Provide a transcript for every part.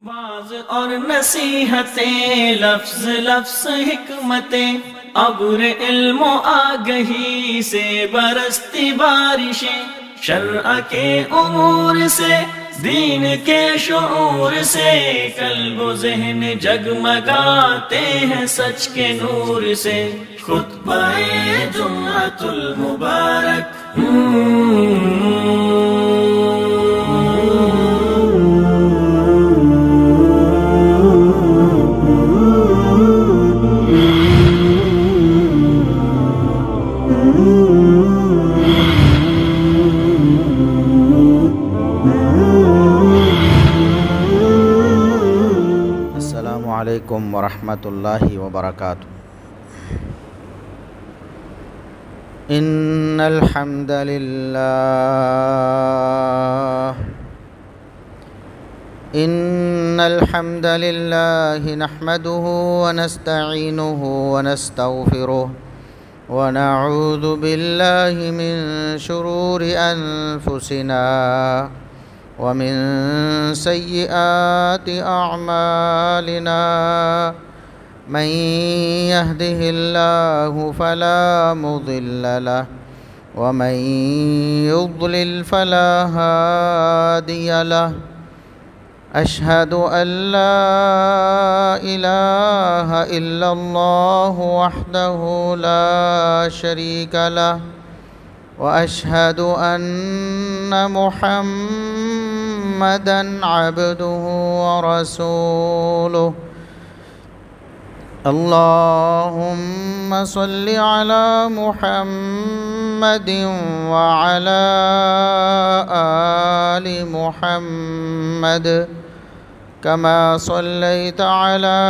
Was اور نصیحتیں، لفظ لفظ حکمتیں، ابر علم و آگہی سے برستی بارشیں، شرع کے امور سے، دین کے شعور سے، قلب و ذہن جگمگاتے ہیں سچ کے نور سے۔ خطبہ جمعۃ المبارک السلام علیکم ورحمۃ اللہ وبرکاتہ۔ ان الحمد للہ نحمده ونستعینه ونستغفره ونعوذ باللہ من شرور انفسنا ومن سیئات اعمالنا، من يهده الله فلا مضل له ومن يضلل فلا هادي له۔ اشهد ان لا اله الا الله وحده لا شريك له واشهد ان محمدا عبده ورسوله۔ اللهم صل على محمد وعلى آل محمد كما صليت على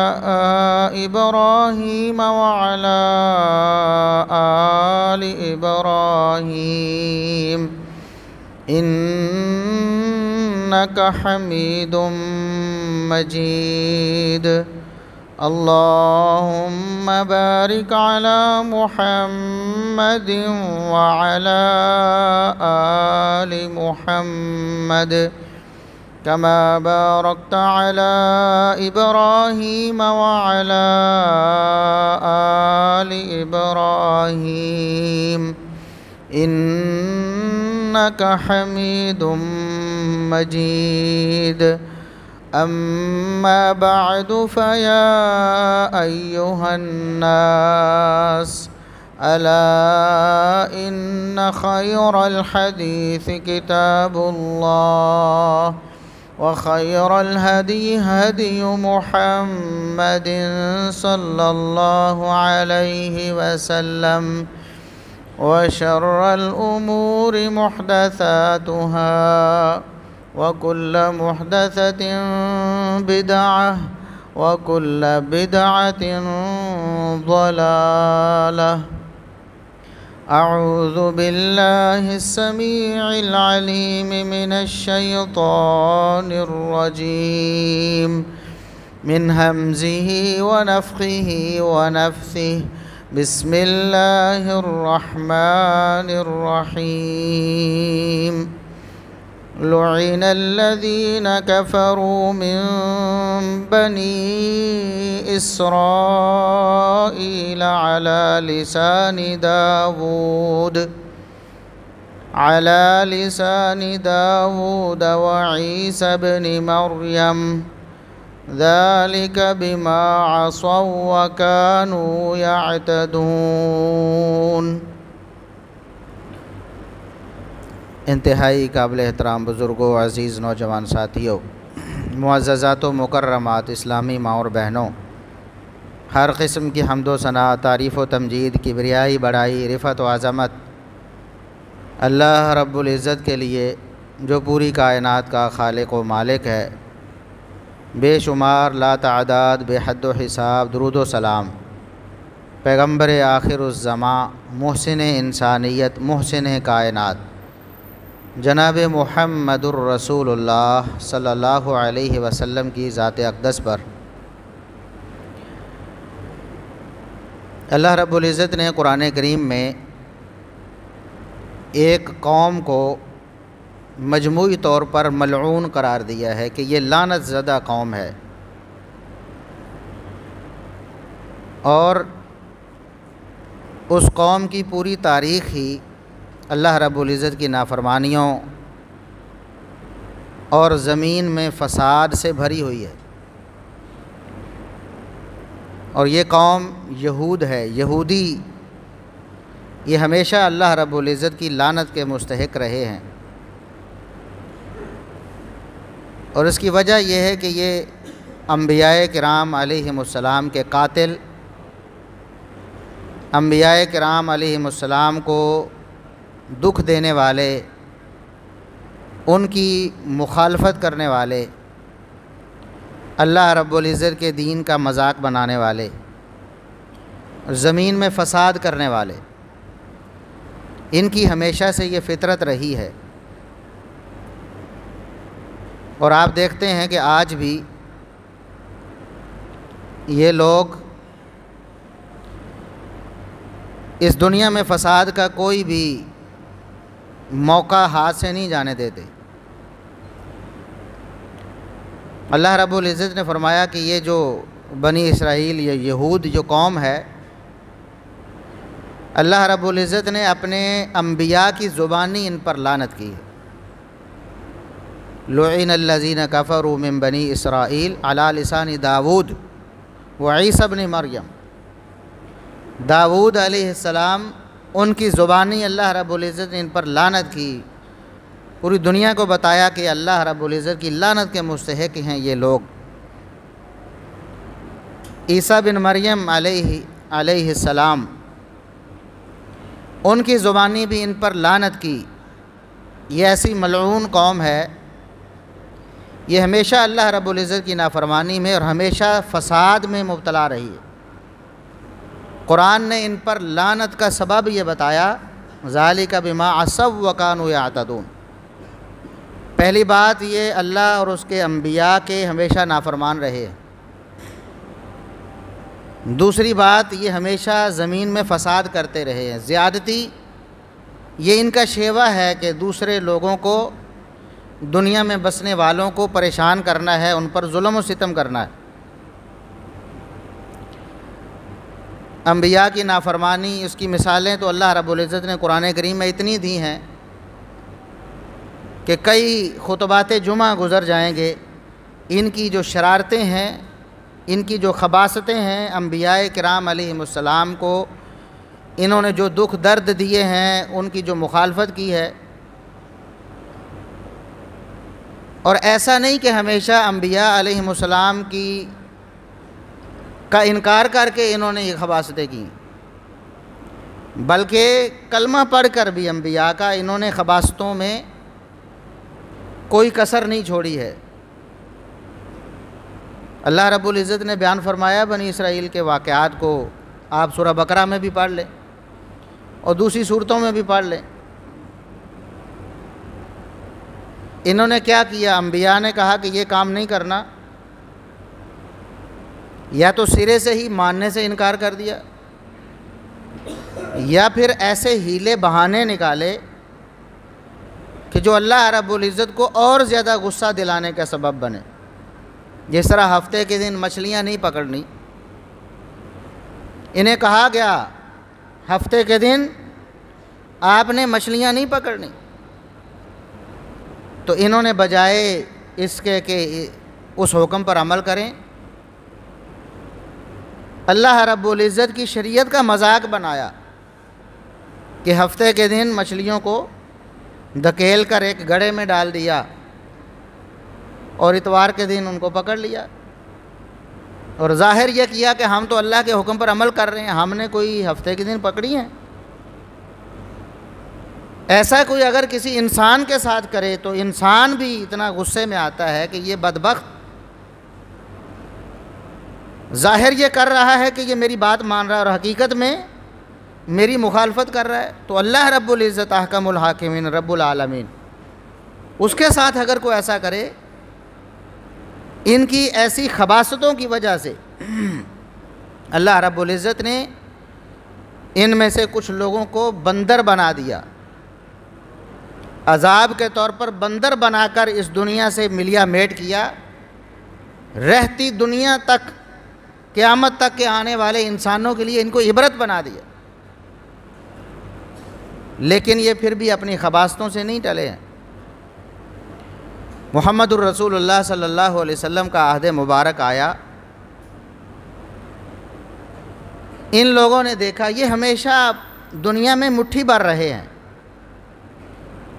إبراهيم وعلى آل إبراهيم إنك حميد مجيد۔ اللهم بارك على محمد وعلى آل محمد كما باركت على إبراهيم وعلى آل إبراهيم إنك حميد مجيد۔ أما بعد فيا أيها الناس، ألا إن خير الحديث كتاب الله، وخير الهدي هدي محمد صلى الله عليه وسلم، وشر الأمور محدثاتها، وكل محدثة بدعة، وكل بدعة ضلالة۔ أعوذ بالله السميع العليم من الشيطان الرجيم، من همزه ونفخه ونفثه، بسم الله الرحمن الرحيم۔ لعن الذين كفروا من بني إسرائيل على لسان داود وعيسى بن مريم، ذلك بما عصوا وكانوا يعتدون۔ انتہائی قابل احترام بزرگوں، عزیز نوجوان ساتھیوں، معززات و مکرمات اسلامی ماں اور بہنوں، ہر قسم کی حمد و ثنا، تعریف و تمجید، کبریائی، بڑائی، رفعت و عظمت اللہ رب العزت کے لیے جو پوری کائنات کا خالق و مالک ہے۔ بے شمار لا تعداد، بے حد و حساب درود و سلام پیغمبر آخر الزماں، محسن انسانیت، محسن کائنات جناب محمد الرسول اللہ صلی اللہ علیہ وسلم کی ذات اقدس پر۔ اللہ رب العزت نے قرآن کریم میں ایک قوم کو مجموعی طور پر ملعون قرار دیا ہے کہ یہ لعنت زدہ قوم ہے، اور اس قوم کی پوری تاریخ ہی اللہ رب العزت کی نافرمانیوں اور زمین میں فساد سے بھری ہوئی ہے۔ اور یہ قوم یہود ہے، یہودی یہ ہمیشہ اللہ رب العزت کی لعنت کے مستحق رہے ہیں، اور اس کی وجہ یہ ہے کہ یہ انبیاء کرام علیہم السلام کے قاتل، انبیاء کرام علیہم السلام کو دکھ دینے والے، ان کی مخالفت کرنے والے، اللہ رب العزت کے دین کا مذاق بنانے والے، زمین میں فساد کرنے والے، ان کی ہمیشہ سے یہ فطرت رہی ہے۔ اور آپ دیکھتے ہیں کہ آج بھی یہ لوگ اس دنیا میں فساد کا کوئی بھی موقع ہاتھ سے نہیں جانے دیتے۔ اللہ رب العزت نے فرمایا کہ یہ جو بنی اسرائیل یا یہود جو قوم ہے، اللہ رب العزت نے اپنے انبیاء کی زبانی ان پر لعنت کی ہے۔ لعن الذین کفروا من بنی اسرائیل علی لسان داود وعیسی ابن مریم۔ داود علیہ السلام ان کی زبانی اللہ رب العزت نے ان پر لعنت کی، پوری دنیا کو بتایا کہ اللہ رب العزت کی لعنت کے مستحق ہیں یہ لوگ۔ عیسیٰ بن مریم علیہ السلام ان کی زبانی بھی ان پر لعنت کی۔ یہ ایسی ملعون قوم ہے، یہ ہمیشہ اللہ رب العزت کی نافرمانی میں اور ہمیشہ فساد میں مبتلا رہی ہے۔ قرآن نے ان پر لعنت کا سبب یہ بتایا، ذالک بما عصوا وکانوا یعتدون۔ پہلی بات یہ اللہ اور اس کے انبیاء کے ہمیشہ نافرمان رہے۔ دوسری بات یہ ہمیشہ زمین میں فساد کرتے رہے ہیں، زیادتی یہ ان کا شیوہ ہے کہ دوسرے لوگوں کو، دنیا میں بسنے والوں کو پریشان کرنا ہے، ان پر ظلم و ستم کرنا ہے۔ انبیاء کی نافرمانی، اس کی مثالیں تو اللہ رب العزت نے قرآن کریم میں اتنی دی ہیں کہ کئی خطبات جمعہ گزر جائیں گے۔ ان کی جو شرارتیں ہیں، ان کی جو خباثتیں ہیں، انبیاء کرام علیہم السلام کو انہوں نے جو دکھ درد دیے ہیں، ان کی جو مخالفت کی ہے۔ اور ایسا نہیں کہ ہمیشہ انبیاء علیہم السلام کا انکار کر کے انہوں نے یہ خباثتیں کی، بلکہ کلمہ پڑھ کر بھی انبیاء کا انہوں نے خباثتوں میں کوئی کسر نہیں چھوڑی ہے۔ اللہ رب العزت نے بیان فرمایا بنی اسرائیل کے واقعات کو، آپ سورہ بقرہ میں بھی پڑھ لیں اور دوسری صورتوں میں بھی پڑھ لیں۔ انہوں نے کیا کیا؟ انبیاء نے کہا کہ یہ کام نہیں کرنا، یا تو سرے سے ہی ماننے سے انکار کر دیا، یا پھر ایسے ہیلے بہانے نکالے کہ جو اللہ رب العزت کو اور زیادہ غصہ دلانے کا سبب بنے۔ جس طرح ہفتے کے دن مچھلیاں نہیں پکڑنی، انہیں کہا گیا ہفتے کے دن آپ نے مچھلیاں نہیں پکڑنی، تو انہوں نے بجائے اس کے کہ اس حکم پر عمل کریں، اللہ رب العزت کی شریعت کا مذاق بنایا کہ ہفتے کے دن مچھلیوں کو دھکیل کر ایک گڑھے میں ڈال دیا اور اتوار کے دن ان کو پکڑ لیا، اور ظاہر یہ کیا کہ ہم تو اللہ کے حکم پر عمل کر رہے ہیں، ہم نے کوئی ہفتے کے دن پکڑی ہیں۔ ایسا کوئی اگر کسی انسان کے ساتھ کرے تو انسان بھی اتنا غصے میں آتا ہے کہ یہ بدبخت ظاہر یہ کر رہا ہے کہ یہ میری بات مان رہا ہے اور حقیقت میں میری مخالفت کر رہا ہے۔ تو اللہ رب العزت احکم الحاکمین رب العالمین، اس کے ساتھ اگر کوئی ایسا کرے، ان کی ایسی خباثتوں کی وجہ سے اللہ رب العزت نے ان میں سے کچھ لوگوں کو بندر بنا دیا، عذاب کے طور پر بندر بنا کر اس دنیا سے ملیا میٹ کیا، رہتی دنیا تک قیامت تک کے آنے والے انسانوں کے لیے ان کو عبرت بنا دیا، لیکن یہ پھر بھی اپنی خباثتوں سے نہیں ٹلے ہیں۔ محمد الرسول اللہ صلی اللہ علیہ وسلم کا عہد مبارک آیا، ان لوگوں نے دیکھا یہ ہمیشہ دنیا میں مٹھی بھر رہے ہیں،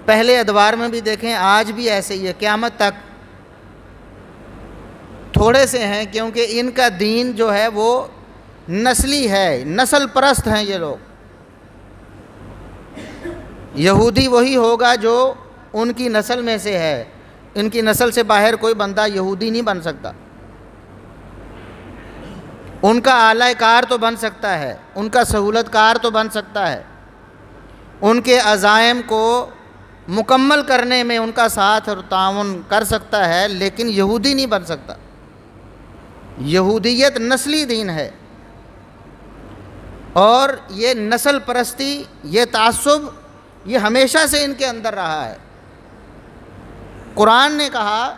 پہلے ادوار میں بھی دیکھیں، آج بھی ایسے ہی ہے، قیامت تک تھوڑے سے ہیں، کیونکہ ان کا دین جو ہے وہ نسلی ہے، نسل پرست ہیں یہ لوگ۔ یہودی وہی ہوگا جو ان کی نسل میں سے ہے، ان کی نسل سے باہر کوئی بندہ یہودی نہیں بن سکتا۔ ان کا اعلی کار تو بن سکتا ہے، ان کا سہولت کار تو بن سکتا ہے، ان کے عزائم کو مکمل کرنے میں ان کا ساتھ اور تعاون کر سکتا ہے، لیکن یہودی نہیں بن سکتا۔ یہودیت نسلی دین ہے، اور یہ نسل پرستی، یہ تعصب، یہ ہمیشہ سے ان کے اندر رہا ہے۔ قرآن نے کہا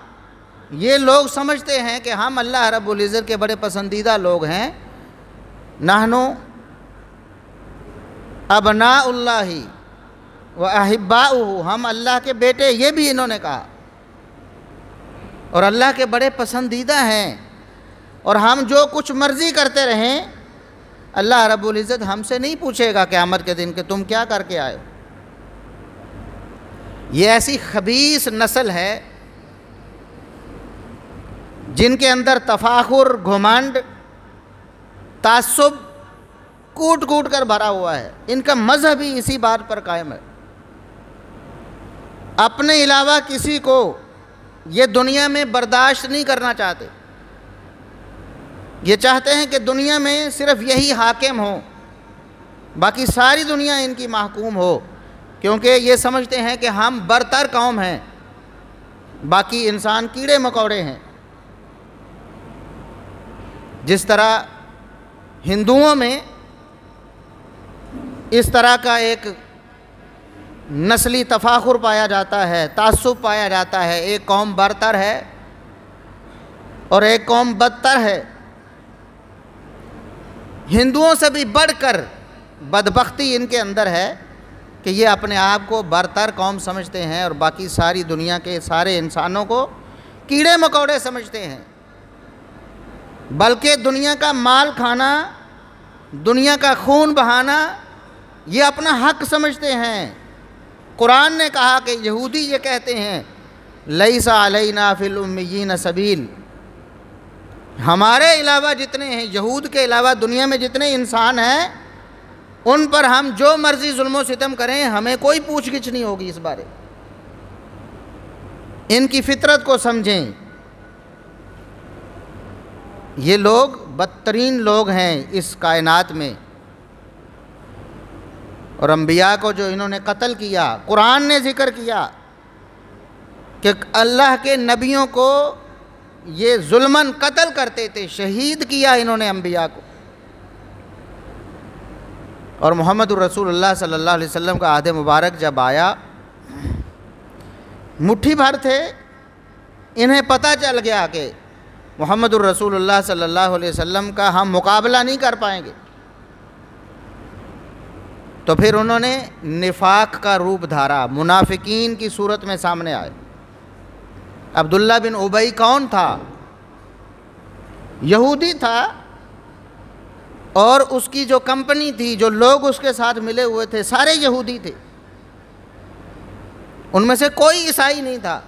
یہ لوگ سمجھتے ہیں کہ ہم اللہ رب العزت کے بڑے پسندیدہ لوگ ہیں، نحنو ابناء اللہ و احباؤہ، ہم اللہ کے بیٹے، یہ بھی انہوں نے کہا، اور اللہ کے بڑے پسندیدہ ہیں، اور ہم جو کچھ مرضی کرتے رہیں اللہ رب العزت ہم سے نہیں پوچھے گا قیامت کے دن کہ تم کیا کر کے آئے ہو۔ یہ ایسی خبیث نسل ہے جن کے اندر تفاخر، گھمنڈ، تعصب کوٹ کوٹ کر بھرا ہوا ہے۔ ان کا مذہب ہی اسی بات پر قائم ہے، اپنے علاوہ کسی کو یہ دنیا میں برداشت نہیں کرنا چاہتے۔ یہ چاہتے ہیں کہ دنیا میں صرف یہی حاکم ہو، باقی ساری دنیا ان کی محکوم ہو، کیونکہ یہ سمجھتے ہیں کہ ہم برتر قوم ہیں، باقی انسان کیڑے مکوڑے ہیں۔ جس طرح ہندوؤں میں اس طرح کا ایک نسلی تفاخر پایا جاتا ہے، تعصب پایا جاتا ہے، ایک قوم برتر ہے اور ایک قوم بدتر ہے۔ ہندوؤں سے بھی بڑھ کر بدبختی ان کے اندر ہے کہ یہ اپنے آپ کو برتر قوم سمجھتے ہیں اور باقی ساری دنیا کے سارے انسانوں کو کیڑے مکوڑے سمجھتے ہیں، بلکہ دنیا کا مال کھانا، دنیا کا خون بہانا یہ اپنا حق سمجھتے ہیں۔ قرآن نے کہا کہ یہودی یہ کہتے ہیں لیس علینا فی الامیین سبیل، ہمارے علاوہ جتنے ہیں، یہود کے علاوہ دنیا میں جتنے انسان ہیں، ان پر ہم جو مرضی ظلم و ستم کریں ہمیں کوئی پوچھ گچھ نہیں ہوگی اس بارے۔ ان کی فطرت کو سمجھیں، یہ لوگ بدترین لوگ ہیں اس کائنات میں، اور انبیاء کو جو انہوں نے قتل کیا، قرآن نے ذکر کیا کہ اللہ کے نبیوں کو یہ ظلماً قتل کرتے تھے، شہید کیا انہوں نے انبیاء کو۔ اور محمد الرسول اللہ صلی اللہ علیہ وسلم کا عہد مبارک جب آیا، مٹھی بھر تھے، انہیں پتہ چل گیا کہ محمد الرسول اللہ صلی اللہ علیہ وسلم کا ہم مقابلہ نہیں کر پائیں گے، تو پھر انہوں نے نفاق کا روپ دھارا، منافقین کی صورت میں سامنے آئے۔ عبداللہ بن ابی کون تھا؟ یہودی تھا، اور اس کی جو کمپنی تھی، جو لوگ اس کے ساتھ ملے ہوئے تھے، سارے یہودی تھے، ان میں سے کوئی عیسائی نہیں تھا،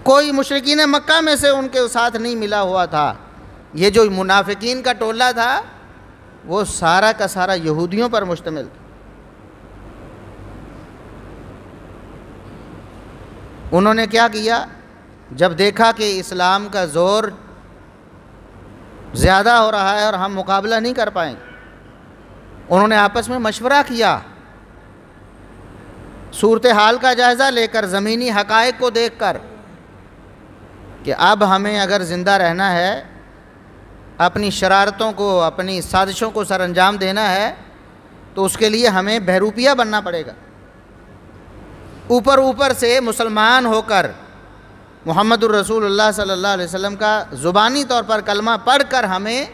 کوئی مشرکین مکہ میں سے ان کے ساتھ نہیں ملا ہوا تھا۔ یہ جو منافقین کا ٹولہ تھا وہ سارا کا سارا یہودیوں پر مشتمل تھا۔ انہوں نے کیا کیا؟ جب دیکھا کہ اسلام کا زور زیادہ ہو رہا ہے اور ہم مقابلہ نہیں کر پائیں، انہوں نے آپس میں مشورہ کیا، صورتحال کا جائزہ لے کر، زمینی حقائق کو دیکھ کر، کہ اب ہمیں اگر زندہ رہنا ہے، اپنی شرارتوں کو، اپنی سازشوں کو سر انجام دینا ہے، تو اس کے لیے ہمیں بہروپیہ بننا پڑے گا۔ اوپر سے مسلمان ہو کر محمد الرسول اللہ صلی اللہ علیہ وسلم کا زبانی طور پر کلمہ پڑھ کر ہمیں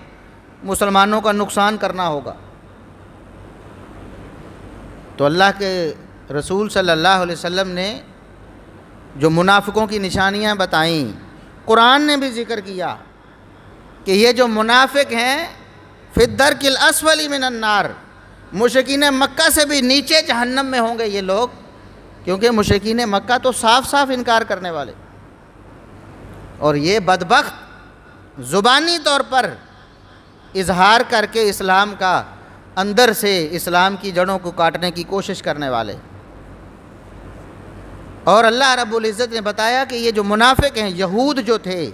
مسلمانوں کا نقصان کرنا ہوگا۔ تو اللہ کے رسول صلی اللہ علیہ وسلم نے جو منافقوں کی نشانیاں بتائیں، قرآن نے بھی ذکر کیا کہ یہ جو منافق ہیں فی الدرک الاسفل من النار، مشرکین مکہ سے بھی نیچے جہنم میں ہوں گے یہ لوگ، کیونکہ مشرکین مکہ تو صاف صاف انکار کرنے والے، اور یہ بدبخت زبانی طور پر اظہار کر کے اسلام کا اندر سے اسلام کی جڑوں کو کاٹنے کی کوشش کرنے والے۔ اور اللہ رب العزت نے بتایا کہ یہ جو منافق ہیں، یہود جو تھے،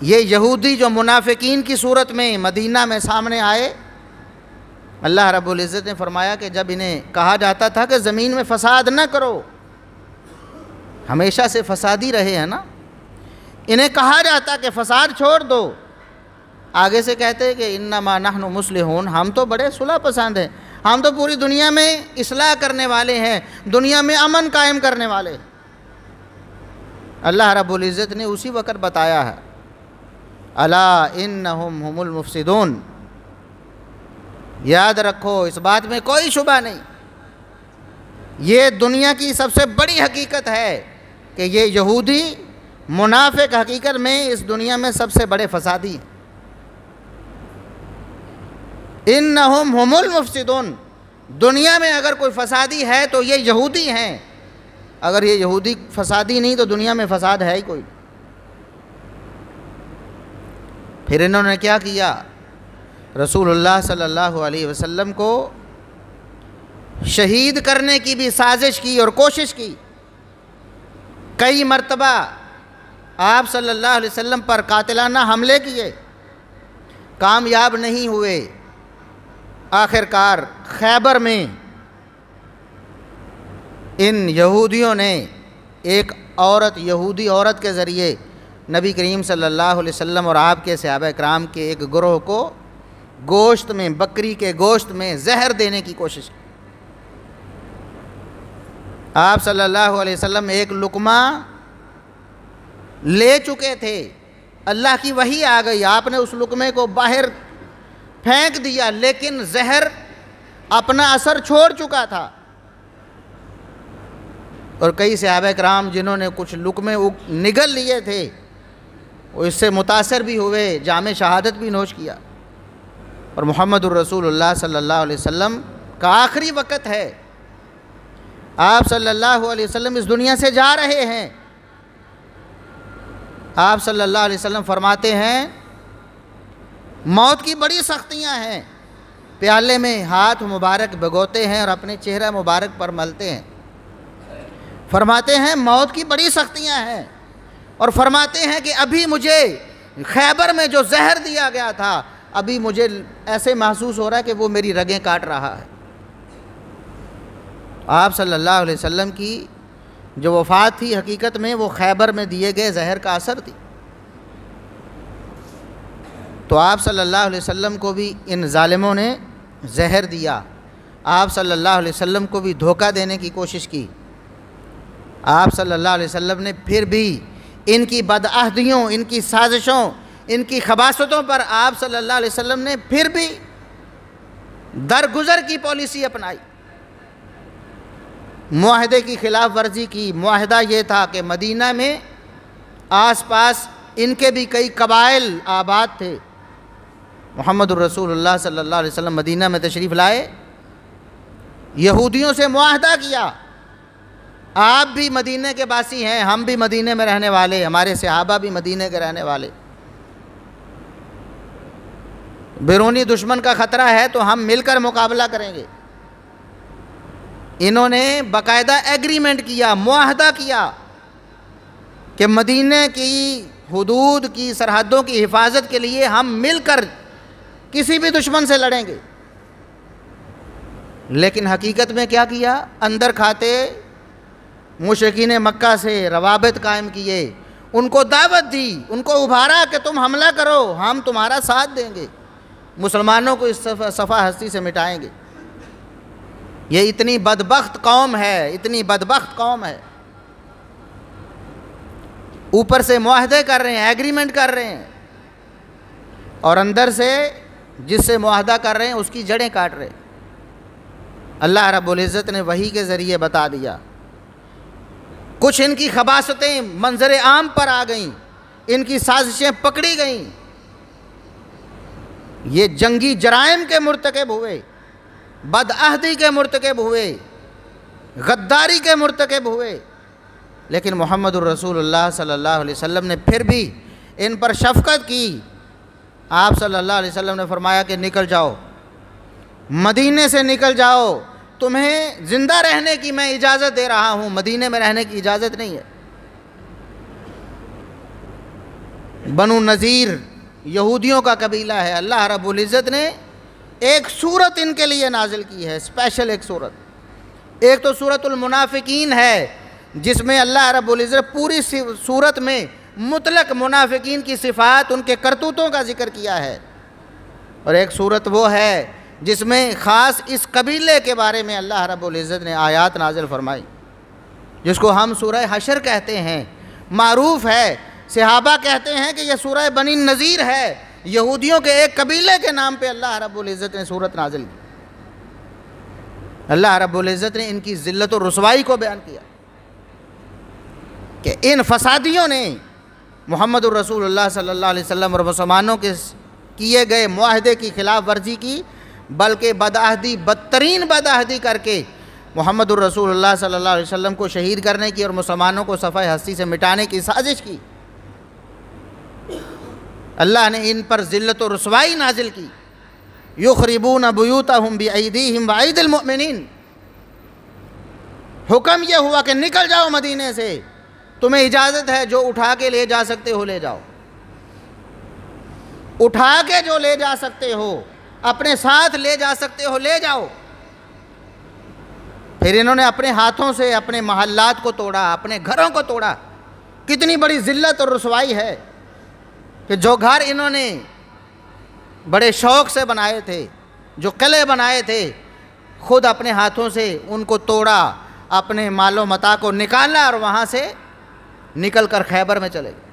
یہ یہودی جو منافقین کی صورت میں مدینہ میں سامنے آئے، اللہ رب العزت نے فرمایا کہ جب انہیں کہا جاتا تھا کہ زمین میں فساد نہ کرو، ہمیشہ سے فسادی رہے ہیں نا، انہیں کہا جاتا کہ فساد چھوڑ دو، آگے سے کہتے کہ انما نحن مصلحون، ہم تو بڑے صلح پسند ہیں، ہم تو پوری دنیا میں اصلاح کرنے والے ہیں، دنیا میں امن قائم کرنے والے۔ اللہ رب العزت نے اسی وقت بتایا ہے الا انہم هم المفسدون، یاد رکھو اس بات میں کوئی شبہ نہیں، یہ دنیا کی سب سے بڑی حقیقت ہے کہ یہ یہودی منافق حقیقت میں اس دنیا میں سب سے بڑے فسادی ہیں۔ انہم هم المفسدون، دنیا میں اگر کوئی فسادی ہے تو یہ یہودی ہیں، اگر یہ یہودی فسادی نہیں تو دنیا میں فساد ہے ہی کوئی۔ پھر انہوں نے کیا کیا؟ رسول اللہ صلی اللہ علیہ وسلم کو شہید کرنے کی بھی سازش کی اور کوشش کی، کئی مرتبہ آپ صلی اللہ علیہ وسلم پر قاتلانہ حملے کیے، کامیاب نہیں ہوئے، آخرکار خیبر میں ان یہودیوں نے ایک یہودی عورت کے ذریعے نبی کریم صلی اللہ علیہ وسلم اور آپ کے صحابہ کرام کے ایک گروہ کو گوشت میں، بکری کے گوشت میں زہر دینے کی کوشش کی۔ آپ صلی اللہ علیہ وسلم ایک لقمہ لے چکے تھے، اللہ کی وحی آ گئی، آپ نے اس لقمے کو باہر پھینک دیا، لیکن زہر اپنا اثر چھوڑ چکا تھا، اور کئی صحابہ کرام جنہوں نے کچھ لقمے نگل لیے تھے وہ اس سے متاثر بھی ہوئے، جام شہادت بھی نوش کیا۔ اور محمد الرسول اللہ صلی اللہ علیہ وسلم کا آخری وقت ہے، آپ صلی اللہ علیہ وسلم اس دنیا سے جا رہے ہیں، آپ صلی اللہ علیہ وسلم فرماتے ہیں موت کی بڑی سختیاں ہیں، پیالے میں ہاتھ مبارک بھگوتے ہیں اور اپنے چہرہ مبارک پر ملتے ہیں، فرماتے ہیں موت کی بڑی سختیاں ہیں، اور فرماتے ہیں کہ ابھی مجھے خیبر میں جو زہر دیا گیا تھا، ابھی مجھے ایسے محسوس ہو رہا ہے کہ وہ میری رگیں کاٹ رہا ہے۔ آپ صلی اللہ علیہ وسلم کی جو وفات تھی حقیقت میں وہ خیبر میں دیے گئے زہر کا اثر تھی۔ تو آپ صلی اللہ علیہ وسلم کو بھی ان ظالموں نے زہر دیا، آپ صلی اللہ علیہ وسلم کو بھی دھوکہ دینے کی کوشش کی، آپ صلی اللہ علیہ وسلم نے پھر بھی ان کی بدعہدیوں، ان کی سازشوں، ان کی خباثتوں پر آپ صلی اللہ علیہ وسلم نے پھر بھی درگزر کی پالیسی اپنائی، معاہدے کی خلاف ورزی کی۔ معاہدہ یہ تھا کہ مدینہ میں آس پاس ان کے بھی کئی قبائل آباد تھے، محمد الرسول اللہ صلی اللہ علیہ وسلم مدینہ میں تشریف لائے، یہودیوں سے معاہدہ کیا، آپ بھی مدینہ کے باسی ہیں، ہم بھی مدینہ میں رہنے والے، ہمارے صحابہ بھی مدینہ کے رہنے والے، بیرونی دشمن کا خطرہ ہے تو ہم مل کر مقابلہ کریں گے۔ انہوں نے باقاعدہ ایگریمنٹ کیا، معاہدہ کیا کہ مدینہ کی حدود کی سرحدوں کی حفاظت کے لیے ہم مل کر کسی بھی دشمن سے لڑیں گے۔ لیکن حقیقت میں کیا کیا؟ اندر کھاتے مشرکین مکہ سے روابط قائم کیے، ان کو دعوت دی، ان کو ابھارا کہ تم حملہ کرو، ہم تمہارا ساتھ دیں گے، مسلمانوں کو اس صفحہ ہستی سے مٹائیں گے۔ یہ اتنی بدبخت قوم ہے، اتنی بدبخت قوم ہے، اوپر سے معاہدے کر رہے ہیں، ایگریمنٹ کر رہے ہیں، اور اندر سے جس سے معاہدہ کر رہے ہیں اس کی جڑیں کاٹ رہے ہیں۔ اللہ رب العزت نے وحی کے ذریعے بتا دیا۔ کچھ ان کی خباثتیں منظر عام پر آ گئیں، ان کی سازشیں پکڑی گئیں، یہ جنگی جرائم کے مرتکب ہوئے، بدعہدی کے مرتکب ہوئے، غداری کے مرتکب ہوئے، لیکن محمد الرسول اللہ صلی اللہ علیہ وسلم نے پھر بھی ان پر شفقت کی۔ آپ صلی اللہ علیہ وسلم نے فرمایا کہ نکل جاؤ، مدینے سے نکل جاؤ، تمہیں زندہ رہنے کی میں اجازت دے رہا ہوں، مدینے میں رہنے کی اجازت نہیں ہے۔ بنو نذیر یہودیوں کا قبیلہ ہے، اللہ رب العزت نے ایک سورت ان کے لیے نازل کی ہے، اسپیشل ایک سورت۔ ایک تو سورت المنافقین ہے جس میں اللہ رب العزت پوری سورت میں مطلق منافقین کی صفات، ان کے کرتوتوں کا ذکر کیا ہے، اور ایک سورت وہ ہے جس میں خاص اس قبیلے کے بارے میں اللہ رب العزت نے آیات نازل فرمائی، جس کو ہم سورہ حشر کہتے ہیں، معروف ہے۔ صحابہ کہتے ہیں کہ یہ سورہ بنی نذیر ہے، یہودیوں کے ایک قبیلے کے نام پہ اللہ رب العزت نے سورت نازل کی۔ اللہ رب العزت نے ان کی ذلت و رسوائی کو بیان کیا کہ ان فسادیوں نے محمد الرسول اللہ صلی اللہ علیہ وسلم اور مسلمانوں کے کیے گئے معاہدے کی خلاف ورزی کی، بلکہ بدعہدی، بدترین بدعہدی کر کے محمد الرسول اللہ صلی اللہ علیہ وسلم کو شہید کرنے کی اور مسلمانوں کو صفحہ ہستی سے مٹانے کی سازش کی۔ اللہ نے ان پر ذلت و رسوائی نازل کی۔ یخربون بیوتہم بایدیہم وایدی المؤمنین، حکم یہ ہوا کہ نکل جاؤ مدینے سے، تمہیں اجازت ہے، جو اٹھا کے لے جا سکتے ہو لے جاؤ، اٹھا کے جو لے جا سکتے ہو، اپنے ساتھ لے جا سکتے ہو لے جاؤ۔ پھر انہوں نے اپنے ہاتھوں سے اپنے محلات کو توڑا، اپنے گھروں کو توڑا۔ کتنی بڑی ذلت اور رسوائی ہے کہ جو گھر انہوں نے بڑے شوق سے بنائے تھے، جو قلعے بنائے تھے، خود اپنے ہاتھوں سے ان کو توڑا، اپنے مال و متاع کو نکالا اور وہاں سے نکل کر خیبر میں چلے گئے۔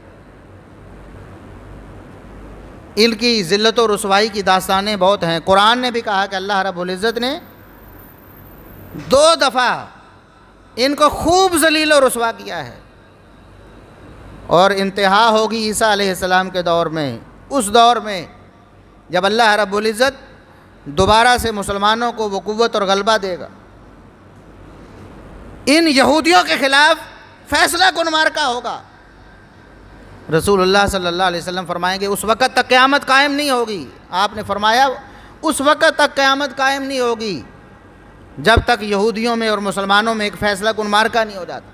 ان کی ذلت و رسوائی کی داستانیں بہت ہیں۔ قرآن نے بھی کہا کہ اللہ رب العزت نے 2 دفعہ ان کو خوب ذلیل و رسوا کیا ہے، اور انتہا ہوگی عیسیٰ علیہ السلام کے دور میں، اس دور میں جب اللہ رب العزت دوبارہ سے مسلمانوں کو وہ قوت اور غلبہ دے گا۔ ان یہودیوں کے خلاف فیصلہ کن معرکہ ہوگا۔ رسول اللہ صلی اللہ علیہ وسلم فرمائیں گے اس وقت تک قیامت قائم نہیں ہوگی۔ آپ نے فرمایا اس وقت تک قیامت قائم نہیں ہوگی جب تک یہودیوں میں اور مسلمانوں میں ایک فیصلہ کن معرکہ نہیں ہو جاتا۔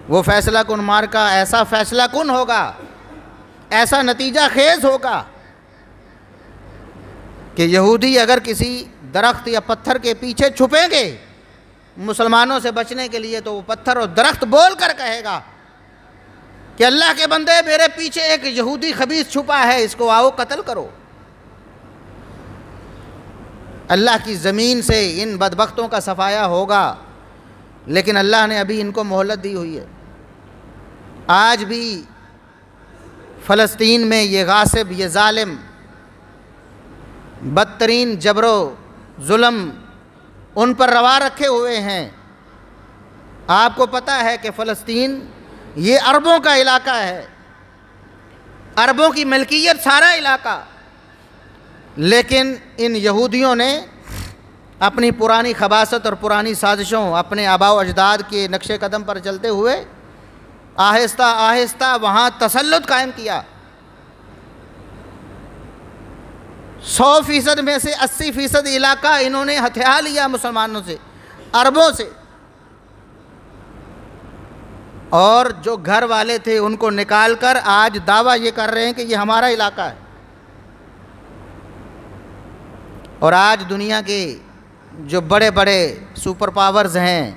وہ فیصلہ کن معرکہ ایسا فیصلہ کن ہوگا، ایسا نتیجہ خیز ہوگا کہ یہودی اگر کسی درخت یا پتھر کے پیچھے چھپیں گے مسلمانوں سے بچنے کے لیے، تو وہ پتھر اور درخت بول کر کہے گا کہ اللہ کے بندے، میرے پیچھے ایک یہودی خبیث چھپا ہے، اس کو آؤ قتل کرو۔ اللہ کی زمین سے ان بدبختوں کا صفایا ہوگا، لیکن اللہ نے ابھی ان کو مہلت دی ہوئی ہے۔ آج بھی فلسطین میں یہ غاصب، یہ ظالم، بدترین جبر و ظلم ان پر روا رکھے ہوئے ہیں۔ آپ کو پتہ ہے کہ فلسطین یہ عربوں کا علاقہ ہے، عربوں کی ملکیت سارا علاقہ، لیکن ان یہودیوں نے اپنی پرانی خباثت اور پرانی سازشوں، اپنے آباء و اجداد کے نقش قدم پر چلتے ہوئے آہستہ آہستہ وہاں تسلط قائم کیا۔ 100% میں سے 80% علاقہ انہوں نے ہتھیا لیا مسلمانوں سے، عربوں سے، اور جو گھر والے تھے ان کو نکال کر آج دعویٰ یہ کر رہے ہیں کہ یہ ہمارا علاقہ ہے۔ اور آج دنیا کے جو بڑے بڑے سپر پاورز ہیں،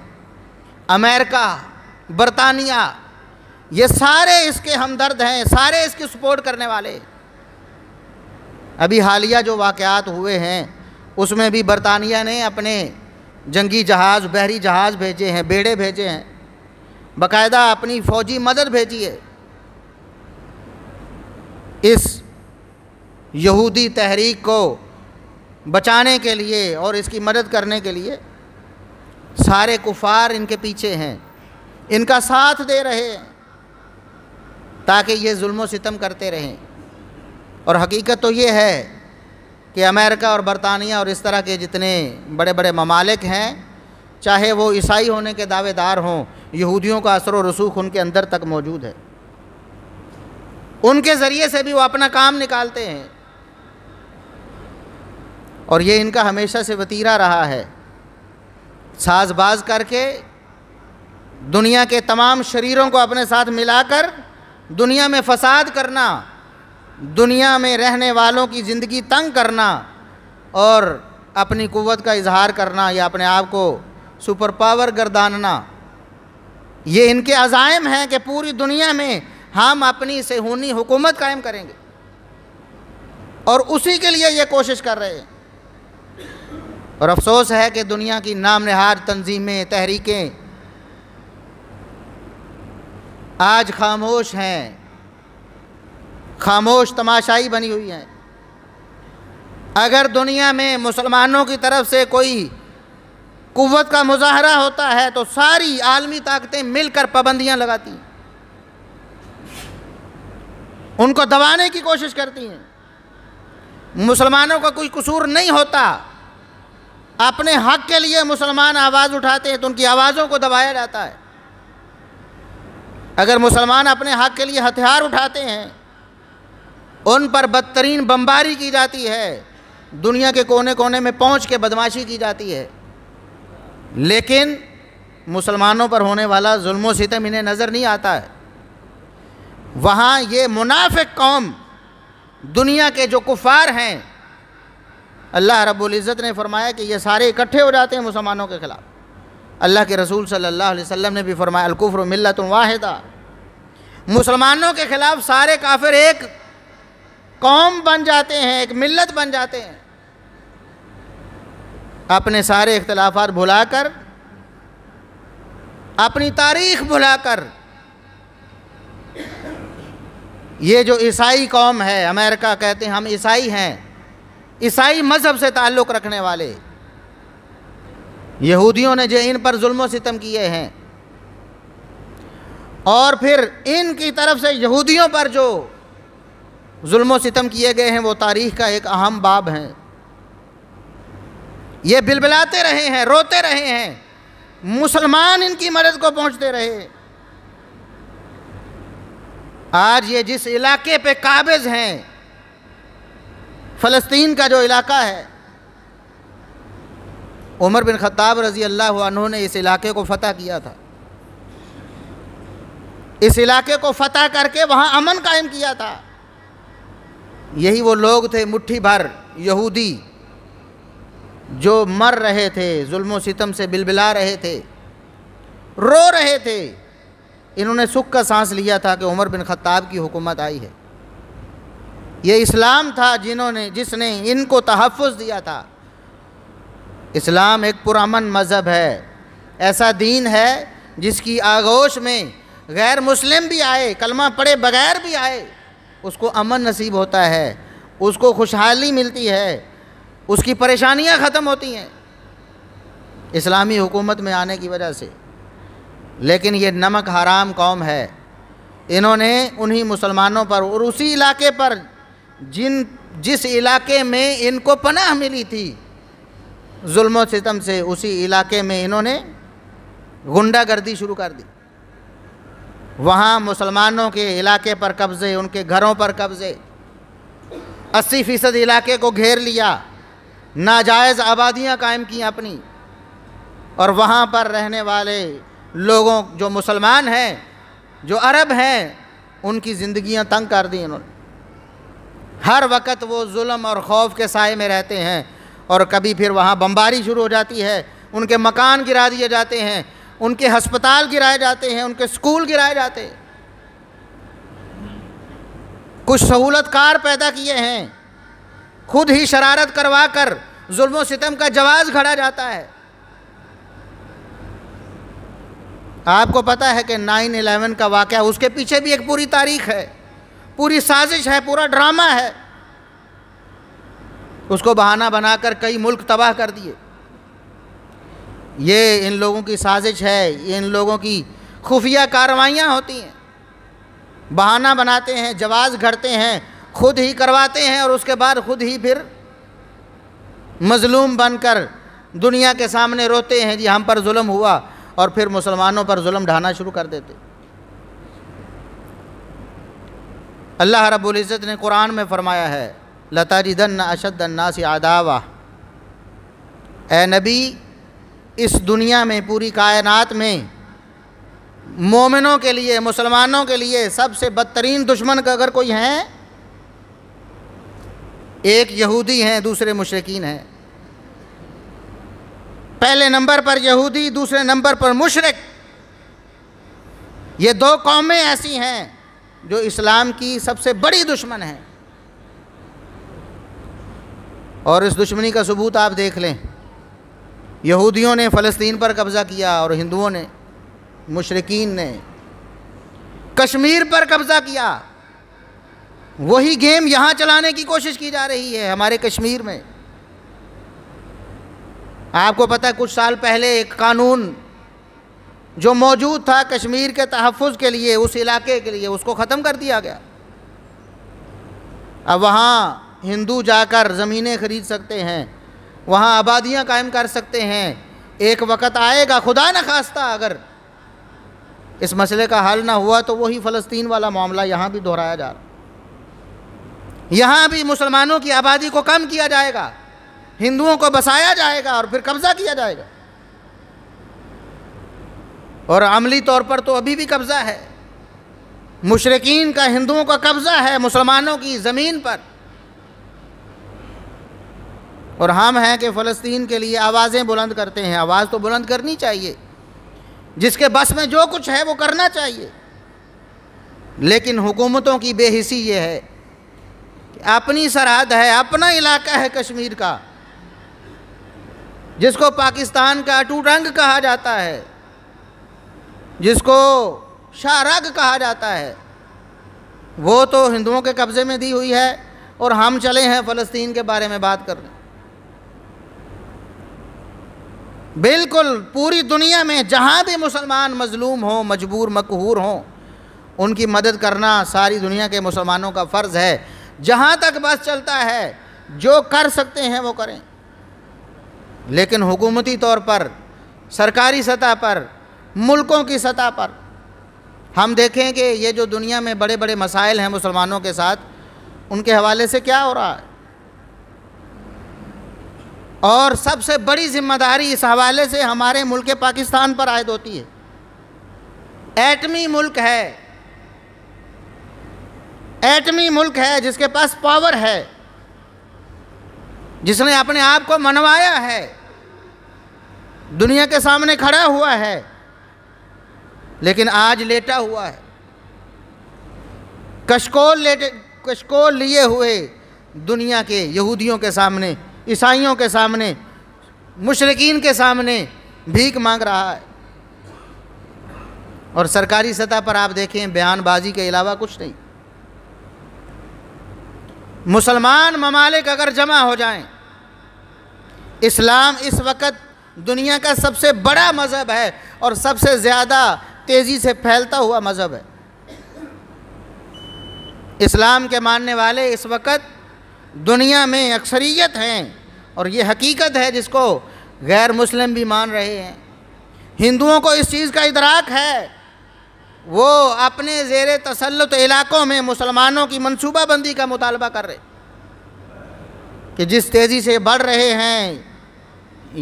امریکہ، برطانیہ، یہ سارے اس کے ہمدرد ہیں، سارے اس کی سپورٹ کرنے والے۔ ابھی حالیہ جو واقعات ہوئے ہیں اس میں بھی برطانیہ نے اپنے جنگی جہاز، بحری جہاز بھیجے ہیں، بیڑے بھیجے ہیں، باقاعدہ اپنی فوجی مدد بھیجی ہے اس یہودی تحریک کو بچانے کے لیے اور اس کی مدد کرنے کے لیے۔ سارے کفار ان کے پیچھے ہیں، ان کا ساتھ دے رہے ہیں تاکہ یہ ظلم و ستم کرتے رہیں۔ اور حقیقت تو یہ ہے کہ امریکہ اور برطانیہ اور اس طرح کے جتنے بڑے بڑے ممالک ہیں، چاہے وہ عیسائی ہونے کے دعوے دار ہوں، یہودیوں کا اثر و رسوخ ان کے اندر تک موجود ہے، ان کے ذریعے سے بھی وہ اپنا کام نکالتے ہیں، اور یہ ان کا ہمیشہ سے وتیرہ رہا ہے، ساز باز کر کے دنیا کے تمام شریروں کو اپنے ساتھ ملا کر دنیا میں فساد کرنا، دنیا میں رہنے والوں کی زندگی تنگ کرنا اور اپنی قوت کا اظہار کرنا یا اپنے آپ کو سپر پاور گرداننا۔ یہ ان کے عزائم ہیں کہ پوری دنیا میں ہم اپنی صہیونی حکومت قائم کریں گے، اور اسی کے لیے یہ کوشش کر رہے ہیں۔ اور افسوس ہے کہ دنیا کی نام نہاد تنظیمیں، تحریکیں آج خاموش ہیں، خاموش تماشائی بنی ہوئی ہیں۔ اگر دنیا میں مسلمانوں کی طرف سے کوئی قوت کا مظاہرہ ہوتا ہے تو ساری عالمی طاقتیں مل کر پابندیاں لگاتی ہیں، ان کو دبانے کی کوشش کرتی ہیں۔ مسلمانوں کا کوئی قصور نہیں ہوتا، اپنے حق کے لیے مسلمان آواز اٹھاتے ہیں تو ان کی آوازوں کو دبایا جاتا ہے۔ اگر مسلمان اپنے حق کے لیے ہتھیار اٹھاتے ہیں، ان پر بدترین بمباری کی جاتی ہے، دنیا کے کونے کونے میں پہنچ کے بدماشی کی جاتی ہے، لیکن مسلمانوں پر ہونے والا ظلم و ستم انہیں نظر نہیں آتا ہے۔ وہاں یہ منافق قوم، دنیا کے جو کفار ہیں، اللہ رب العزت نے فرمایا کہ یہ سارے اکٹھے ہو جاتے ہیں مسلمانوں کے خلاف۔ اللہ کے رسول صلی اللہ علیہ وسلم نے بھی فرمایا الکفر ملت واحدہ، مسلمانوں کے خلاف سارے کافر ایک قوم بن جاتے ہیں، ایک ملت بن جاتے ہیں۔ اپنے سارے اختلافات بھلا کر، اپنی تاریخ بھلا کر، یہ جو عیسائی قوم ہے، امریکہ کہتے ہیں ہم عیسائی ہیں، عیسائی مذہب سے تعلق رکھنے والے یہودیوں نے جو ان پر ظلم و ستم کیے ہیں، اور پھر ان کی طرف سے یہودیوں پر جو ظلم و ستم کیے گئے ہیں وہ تاریخ کا ایک اہم باب ہے۔ یہ بلبلاتے رہے ہیں، روتے رہے ہیں، مسلمان ان کی مدد کو پہنچتے رہے۔ آج یہ جس علاقے پہ قابض ہیں، فلسطین کا جو علاقہ ہے، عمر بن خطاب رضی اللہ عنہ نے اس علاقے کو فتح کیا تھا، اس علاقے کو فتح کر کے وہاں امن قائم کیا تھا۔ یہی وہ لوگ تھے مٹھی بھر یہودی جو مر رہے تھے، ظلم و ستم سے بلبلا رہے تھے، رو رہے تھے۔ انہوں نے سکھ کا سانس لیا تھا کہ عمر بن خطاب کی حکومت آئی ہے۔ یہ اسلام تھا جس نے ان کو تحفظ دیا تھا۔ اسلام ایک پرامن مذہب ہے، ایسا دین ہے جس کی آغوش میں غیر مسلم بھی آئے، کلمہ پڑھے بغیر بھی آئے، اس کو امن نصیب ہوتا ہے، اس کو خوشحالی ملتی ہے، اس کی پریشانیاں ختم ہوتی ہیں اسلامی حکومت میں آنے کی وجہ سے۔ لیکن یہ نمک حرام قوم ہے، انہوں نے انہی مسلمانوں پر اور اسی علاقے پر جس علاقے میں ان کو پناہ ملی تھی ظلم و ستم سے، اسی علاقے میں انہوں نے غنڈہ گردی شروع کر دی۔ وہاں مسلمانوں کے علاقے پر قبضے، ان کے گھروں پر قبضے، 80% علاقے کو گھیر لیا، ناجائز آبادیاں قائم کی اپنی، اور وہاں پر رہنے والے لوگوں جو مسلمان ہیں، جو عرب ہیں، ان کی زندگیاں تنگ کر دی انہوں نے۔ ہر وقت وہ ظلم اور خوف کے سائے میں رہتے ہیں، اور کبھی پھر وہاں بمباری شروع ہو جاتی ہے، ان کے مکان گرا دیے جاتے ہیں، ان کے ہسپتال گرائے جاتے ہیں، ان کے سکول گرائے جاتے ہیں۔ کچھ سہولت کار پیدا کیے ہیں، خود ہی شرارت کروا کر ظلم و ستم کا جواز گھڑا جاتا ہے۔ آپ کو پتہ ہے کہ 9/11 کا واقعہ، اس کے پیچھے بھی ایک پوری تاریخ ہے، پوری سازش ہے، پورا ڈرامہ ہے۔ اس کو بہانہ بنا کر کئی ملک تباہ کر دیے۔ یہ ان لوگوں کی سازش ہے، یہ ان لوگوں کی خفیہ کارروائیاں ہوتی ہیں۔ بہانہ بناتے ہیں، جواز گھڑتے ہیں، خود ہی کرواتے ہیں، اور اس کے بعد خود ہی پھر مظلوم بن کر دنیا کے سامنے روتے ہیں، جی ہم پر ظلم ہوا، اور پھر مسلمانوں پر ظلم ڈھانا شروع کر دیتے۔ اللہ رب العزت نے قرآن میں فرمایا ہے لَتَجِدَنَّ أَشَدَّ النَّاسِ عَدَاوَةً، اے نبی اس دنیا میں، پوری کائنات میں مومنوں کے لیے، مسلمانوں کے لیے سب سے بدترین دشمن کا اگر کوئی ہیں، ایک یہودی ہیں، دوسرے مشرکین ہیں۔ پہلے نمبر پر یہودی، دوسرے نمبر پر مشرک۔ یہ دو قومیں ایسی ہیں جو اسلام کی سب سے بڑی دشمن ہیں، اور اس دشمنی کا ثبوت آپ دیکھ لیں۔ یہودیوں نے فلسطین پر قبضہ کیا، اور ہندوؤں نے، مشرکین نے کشمیر پر قبضہ کیا۔ وہی گیم یہاں چلانے کی کوشش کی جا رہی ہے ہمارے کشمیر میں۔ آپ کو پتہ ہے کچھ سال پہلے ایک قانون جو موجود تھا کشمیر کے تحفظ کے لیے، اس علاقے کے لیے، اس کو ختم کر دیا گیا۔ اب وہاں ہندو جا کر زمینیں خرید سکتے ہیں، وہاں آبادیاں قائم کر سکتے ہیں۔ ایک وقت آئے گا، خدا نہ خواستہ اگر اس مسئلے کا حل نہ ہوا، تو وہی فلسطین والا معاملہ یہاں بھی دہرایا جا رہا۔ یہاں بھی مسلمانوں کی آبادی کو کم کیا جائے گا، ہندوؤں کو بسایا جائے گا، اور پھر قبضہ کیا جائے گا۔ اور عملی طور پر تو ابھی بھی قبضہ ہے، مشرکین کا، ہندوؤں کا قبضہ ہے مسلمانوں کی زمین پر۔ اور ہم ہیں کہ فلسطین کے لیے آوازیں بلند کرتے ہیں۔ آواز تو بلند کرنی چاہیے، جس کے بس میں جو کچھ ہے وہ کرنا چاہیے، لیکن حکومتوں کی بے حسی یہ ہے کہ اپنی سرحد ہے، اپنا علاقہ ہے کشمیر کا، جس کو پاکستان کا اٹوٹ رنگ کہا جاتا ہے، جس کو شاہ رگ کہا جاتا ہے، وہ تو ہندوؤں کے قبضے میں دی ہوئی ہے، اور ہم چلے ہیں فلسطین کے بارے میں بات کرنے۔ بالکل پوری دنیا میں جہاں بھی مسلمان مظلوم ہوں، مجبور مقہور ہوں، ان کی مدد کرنا ساری دنیا کے مسلمانوں کا فرض ہے۔ جہاں تک بس چلتا ہے جو کر سکتے ہیں وہ کریں، لیکن حکومتی طور پر، سرکاری سطح پر، ملکوں کی سطح پر ہم دیکھیں کہ یہ جو دنیا میں بڑے بڑے مسائل ہیں مسلمانوں کے ساتھ، ان کے حوالے سے کیا ہو رہا ہے۔ اور سب سے بڑی ذمہ داری اس حوالے سے ہمارے ملک پاکستان پر عائد ہوتی ہے۔ ایٹمی ملک ہے، ایٹمی ملک ہے، جس کے پاس پاور ہے، جس نے اپنے آپ کو منوایا ہے، دنیا کے سامنے کھڑا ہوا ہے، لیکن آج لیٹا ہوا ہے، کشکول لیے ہوئے دنیا کے یہودیوں کے سامنے، عیسائیوں کے سامنے، مشرکین کے سامنے بھیک مانگ رہا ہے۔ اور سرکاری سطح پر آپ دیکھیں بیان بازی کے علاوہ کچھ نہیں۔ مسلمان ممالک اگر جمع ہو جائیں، اسلام اس وقت دنیا کا سب سے بڑا مذہب ہے اور سب سے زیادہ تیزی سے پھیلتا ہوا مذہب ہے۔ اسلام کے ماننے والے اس وقت دنیا میں اکثریت ہیں، اور یہ حقیقت ہے جس کو غیر مسلم بھی مان رہے ہیں۔ ہندوؤں کو اس چیز کا ادراک ہے، وہ اپنے زیر تسلط علاقوں میں مسلمانوں کی منصوبہ بندی کا مطالبہ کر رہے کہ جس تیزی سے بڑھ رہے ہیں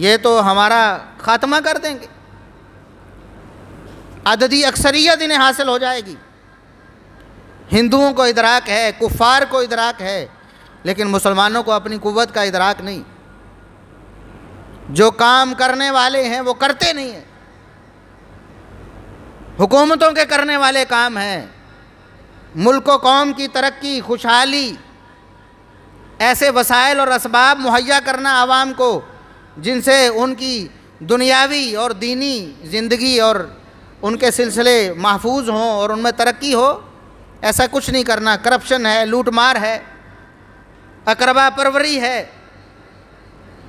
یہ تو ہمارا خاتمہ کر دیں گے، عددی اکثریت انہیں حاصل ہو جائے گی۔ ہندوؤں کو ادراک ہے، کفار کو ادراک ہے، لیکن مسلمانوں کو اپنی قوت کا ادراک نہیں۔ جو کام کرنے والے ہیں وہ کرتے نہیں ہیں، حکومتوں کے کرنے والے کام ہیں۔ ملک و قوم کی ترقی، خوشحالی، ایسے وسائل اور اسباب مہیا کرنا عوام کو جن سے ان کی دنیاوی اور دینی زندگی اور ان کے سلسلے محفوظ ہوں اور ان میں ترقی ہو، ایسا کچھ نہیں کرنا۔ کرپشن ہے، لوٹ مار ہے، اقربا پروری ہے،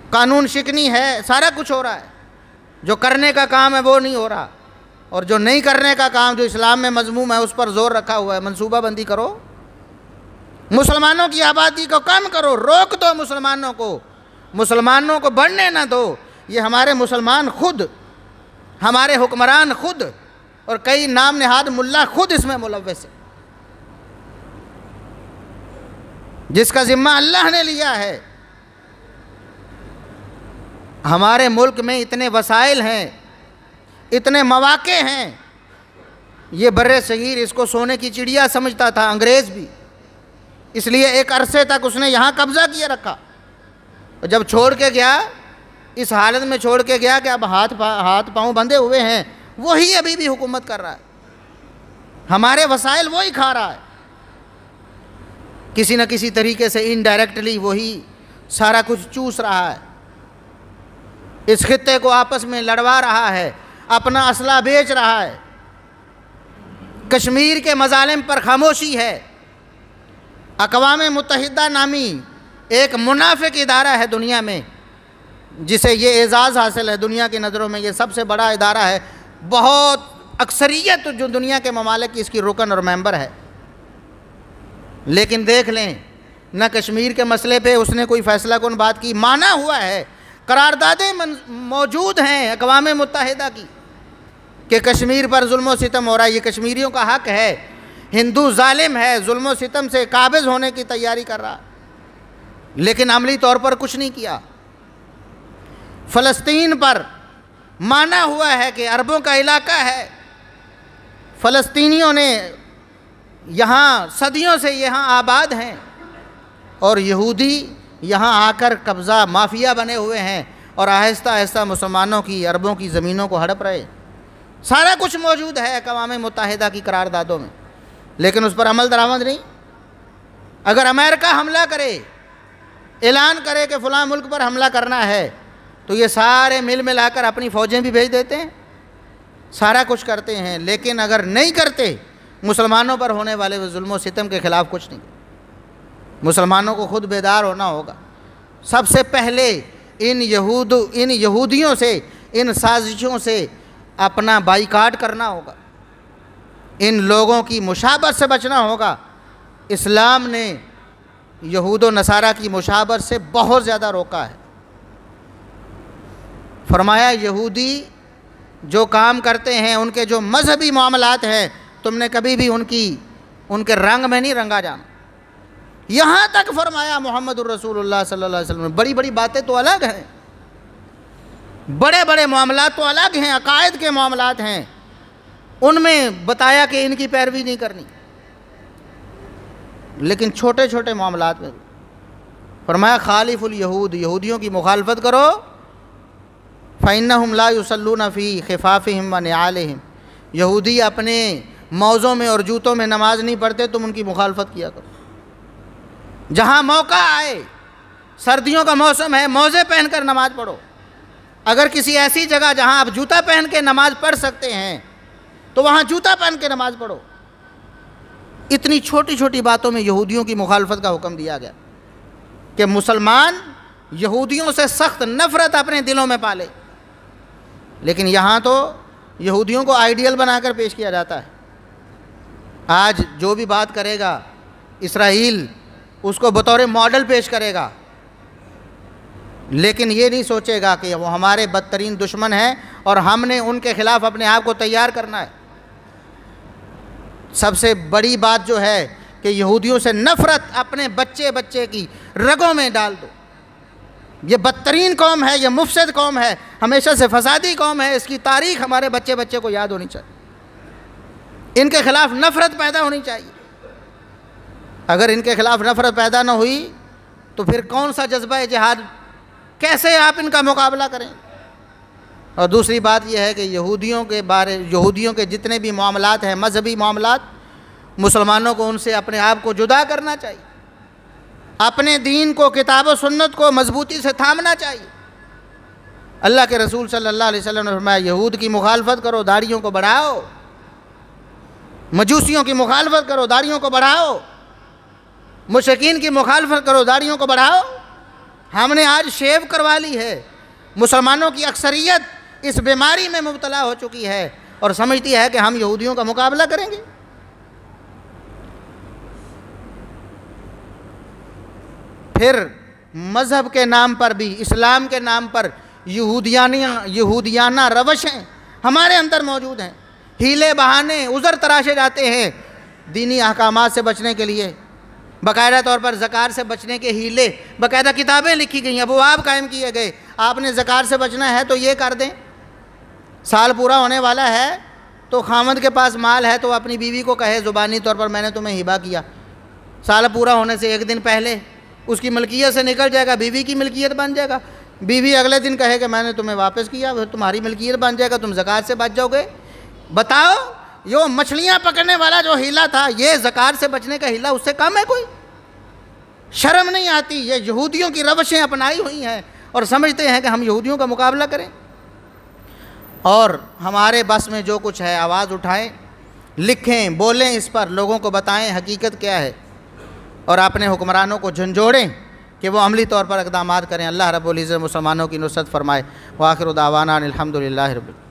قانون شکنی ہے، سارا کچھ ہو رہا ہے۔ جو کرنے کا کام ہے وہ نہیں ہو رہا، اور جو نہیں کرنے کا کام جو اسلام میں مذموم ہے اس پر زور رکھا ہوا ہے۔ منصوبہ بندی کرو، مسلمانوں کی آبادی کو کم کرو، روک دو مسلمانوں کو بڑھنے نہ دو۔ یہ ہمارے مسلمان خود، ہمارے حکمران خود اور کئی نام نہاد ملا خود اس میں ملوث ہے، جس کا ذمہ اللہ نے لیا ہے۔ ہمارے ملک میں اتنے وسائل ہیں، اتنے مواقع ہیں، یہ بر صغیر اس کو سونے کی چڑیا سمجھتا تھا، انگریز بھی، اس لیے ایک عرصے تک اس نے یہاں قبضہ کیے رکھا، اور جب چھوڑ کے گیا، اس حالت میں چھوڑ کے گیا کہ اب ہاتھ پاؤں بندھے ہوئے ہیں، وہی ابھی بھی حکومت کر رہا ہے، ہمارے وسائل وہی کھا رہا ہے، کسی نہ کسی طریقے سے انڈائریکٹلی وہی سارا کچھ چوس رہا ہے، اس خطے کو آپس میں لڑوا رہا ہے، اپنا اسلحہ بیچ رہا ہے۔ کشمیر کے مظالم پر خاموشی ہے۔ اقوام متحدہ نامی ایک منافق ادارہ ہے دنیا میں، جسے یہ اعزاز حاصل ہے، دنیا کی نظروں میں یہ سب سے بڑا ادارہ ہے، بہت اکثریت جو دنیا کے ممالک کی اس کی رکن اور ممبر ہے، لیکن دیکھ لیں نہ کشمیر کے مسئلے پہ اس نے کوئی فیصلہ کن بات کی، مانا ہوا ہے، قراردادیں موجود ہیں اقوام متحدہ کی کہ کشمیر پر ظلم و ستم ہو رہا ہے، یہ کشمیریوں کا حق ہے، ہندو ظالم ہے، ظلم و ستم سے قابض ہونے کی تیاری کر رہا، لیکن عملی طور پر کچھ نہیں کیا۔ فلسطین پر مانا ہوا ہے کہ عربوں کا علاقہ ہے، فلسطینیوں نے یہاں صدیوں سے یہاں آباد ہیں، اور یہودی یہاں آ کر قبضہ مافیا بنے ہوئے ہیں، اور آہستہ آہستہ مسلمانوں کی، عربوں کی زمینوں کو ہڑپ رہے۔ سارا کچھ موجود ہے اقوام متحدہ کی قراردادوں میں، لیکن اس پر عمل درآمد نہیں۔ اگر امریکہ حملہ کرے، اعلان کرے کہ فلاں ملک پر حملہ کرنا ہے، تو یہ سارے ملا کر اپنی فوجیں بھی بھیج دیتے ہیں، سارا کچھ کرتے ہیں، لیکن اگر نہیں کرتے، مسلمانوں پر ہونے والے ظلم و ستم کے خلاف کچھ نہیں۔ مسلمانوں کو خود بیدار ہونا ہوگا، سب سے پہلے ان یہودیوں سے، ان سازشوں سے اپنا بائیکاٹ کرنا ہوگا، ان لوگوں کی مشابہت سے بچنا ہوگا۔ اسلام نے یہود و نصارہ کی مشابہت سے بہت زیادہ روکا ہے۔ فرمایا یہودی جو کام کرتے ہیں، ان کے جو مذہبی معاملات ہیں، تم نے کبھی بھی ان کے رنگ میں نہیں رنگا جانا۔ یہاں تک فرمایا محمد الرسول اللہ صلی اللہ علیہ وسلم نے، بڑی بڑی باتیں تو الگ ہیں، بڑے بڑے معاملات تو الگ ہیں، عقائد کے معاملات ہیں، ان میں بتایا کہ ان کی پیروی نہیں کرنی، لیکن چھوٹے چھوٹے معاملات میں فرمایا خالف الیہود، یہودیوں کی مخالفت کرو، فإنہم لا یصلون فی خفافہم ونعالہم، یہودی اپنے موزوں میں اور جوتوں میں نماز نہیں پڑھتے، تم ان کی مخالفت کیا کرو۔ جہاں موقع آئے، سردیوں کا موسم ہے، موزے پہن کر نماز پڑھو، اگر کسی ایسی جگہ جہاں آپ جوتا پہن کے نماز پڑھ سکتے ہیں تو وہاں جوتا پہن کے نماز پڑھو۔ اتنی چھوٹی چھوٹی باتوں میں یہودیوں کی مخالفت کا حکم دیا گیا کہ مسلمان یہودیوں سے سخت نفرت اپنے دلوں میں پالے، لیکن یہاں تو یہودیوں کو آئیڈیل بنا کر پیش کیا جاتا ہے۔ آج جو بھی بات کرے گا اسرائیل اس کو بطور ماڈل پیش کرے گا، لیکن یہ نہیں سوچے گا کہ وہ ہمارے بدترین دشمن ہیں اور ہم نے ان کے خلاف اپنے آپ کو تیار کرنا ہے۔ سب سے بڑی بات جو ہے کہ یہودیوں سے نفرت اپنے بچے کی رگوں میں ڈال دو۔ یہ بدترین قوم ہے، یہ مفسد قوم ہے، ہمیشہ سے فسادی قوم ہے، اس کی تاریخ ہمارے بچے کو یاد ہونی چاہیے، ان کے خلاف نفرت پیدا ہونی چاہیے۔ اگر ان کے خلاف نفرت پیدا نہ ہوئی تو پھر کون سا جذبہ جہاد، کیسے آپ ان کا مقابلہ کریں؟ اور دوسری بات یہ ہے کہ یہودیوں کے جتنے بھی معاملات ہیں، مذہبی معاملات، مسلمانوں کو ان سے اپنے آپ کو جدا کرنا چاہیے، اپنے دین کو، کتاب و سنت کو مضبوطی سے تھامنا چاہیے۔ اللہ کے رسول صلی اللہ علیہ وسلم نے فرمایا یہود کی مخالفت کرو، داڑھیوں کو بڑھاؤ، مجوسیوں کی مخالفت کرو، داڑھیوں کو بڑھاؤ، مشرکین کی مخالفت کرو، داڑھیوں کو بڑھاؤ۔ ہم نے آج شیو کروا لی ہے۔ مسلمانوں کی اکثریت اس بیماری میں مبتلا ہو چکی ہے اور سمجھتی ہے کہ ہم یہودیوں کا مقابلہ کریں گے۔ پھر مذہب کے نام پر بھی، اسلام کے نام پر یہودیانہ روشیں ہمارے اندر موجود ہیں۔ ہیلے بہانے، عذر تراشے جاتے ہیں دینی احکامات سے بچنے کے لیے۔ باقاعدہ طور پر زکوٰۃ سے بچنے کے ہیلے، باقاعدہ کتابیں لکھی گئی ہیں، ابواب قائم کیے گئے۔ آپ نے زکوٰۃ سے بچنا ہے تو یہ کر دیں، سال پورا ہونے والا ہے تو خامد کے پاس مال ہے تو اپنی بیوی کو کہے زبانی طور پر میں نے تمہیں ہبہ کیا، سال پورا ہونے سے ایک دن پہلے اس کی ملکیت سے نکل جائے گا، بیوی کی ملکیت بن جائے گا۔ بیوی اگلے دن کہے کہ میں نے تمہیں واپس کیا، پھر تمہاری ملکیت بن جائے گا، تم زکوٰۃ سے بچ جاؤ گے۔ بتاؤ یہ مچھلیاں پکڑنے والا جو ہیلا تھا، یہ زکوٰۃ سے بچنے کا ہیلا اس سے کم ہے کوئی؟ شرم نہیں آتی؟ یہ یہودیوں کی روشیں اپنائی ہوئی ہیں اور سمجھتے ہیں کہ ہم یہودیوں کا مقابلہ کریں۔ اور ہمارے بس میں جو کچھ ہے آواز اٹھائیں، لکھیں، بولیں، اس پر لوگوں کو بتائیں حقیقت کیا ہے، اور اپنے حکمرانوں کو جھنجھوڑیں کہ وہ عملی طور پر اقدامات کریں۔ اللہ رب العزت مسلمانوں کی نصرت فرمائے۔ وآخر دعوانا الحمدللہ رب العالمین۔